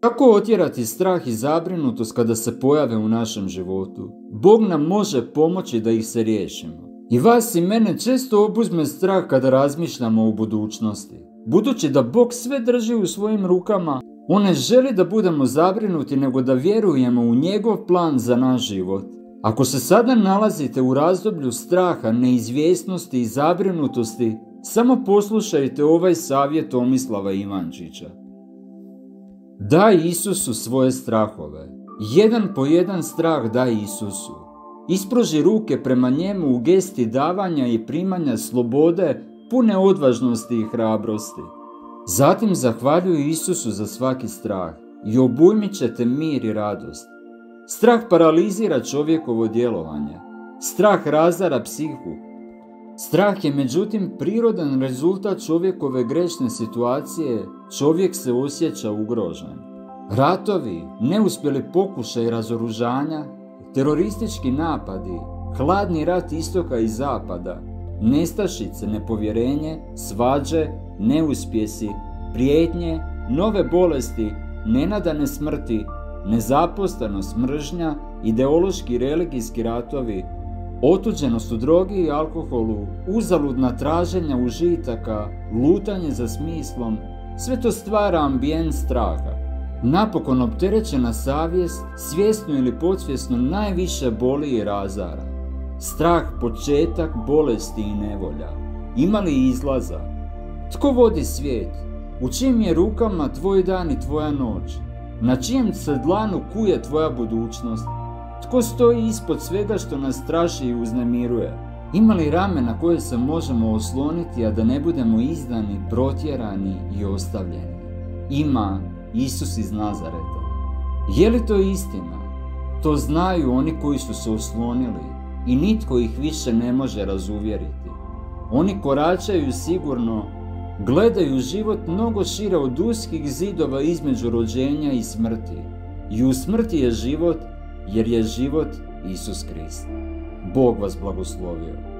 Kako otjerati strah i zabrinutost kada se pojave u našem životu? Bog nam može pomoći da ih se riješimo. I vas i mene često obuzme strah kada razmišljamo o budućnosti. Budući da Bog sve drži u svojim rukama, On ne želi da budemo zabrinuti, nego da vjerujemo u njegov plan za naš život. Ako se sada nalazite u razdoblju straha, neizvjesnosti i zabrinutosti, samo poslušajte ovaj savjet Tomislava Ivančića. Daj Isusu svoje strahove. Jedan po jedan strah daj Isusu. Ispruži ruke prema njemu u gesti davanja i primanja slobode, pune odvažnosti i hrabrosti. Zatim zahvaljuj Isusu za svaki strah i obujmit ćete mir i radost. Strah paralizira čovjekovo djelovanje. Strah razara psihu. Strah je međutim prirodan rezultat čovjekove grešne situacije, čovjek se osjeća ugrožen. Ratovi, neuspjeli pokušaj razoružanja, teroristički napadi, hladni rat istoka i zapada, nestašice, nepovjerenje, svađe, neuspjesi, prijetnje, nove bolesti, nenadane smrti, nezaposlenost, mržnja, ideološki i religijski ratovi, otuđenost u drogi i alkoholu, uzaludna traženja užitaka, lutanje za smislom, sve to stvara ambijent straha. Napokon opterećena savjest, svjesno ili podsvjesno, najviše boli i razara. Strah početak bolesti i nevolja. Ima li izlaza? Tko vodi svijet? U čijim je rukama tvoj dan i tvoja noć? Na čijem se dlanu kuje tvoja budućnost? Tko stoji ispod svega što nas straši i uznemiruje? Ima li rame na koje se možemo osloniti, a da ne budemo izdani, protjerani i ostavljeni? Ima Isus iz Nazareta. Je li to istina? To znaju oni koji su se oslonili i nitko ih više ne može razuvjeriti. Oni koračaju sigurno, gledaju život mnogo šire od uskih zidova između rođenja i smrti. I u smrti je život, jer je život Isus Krist. Bog vas blagoslovio.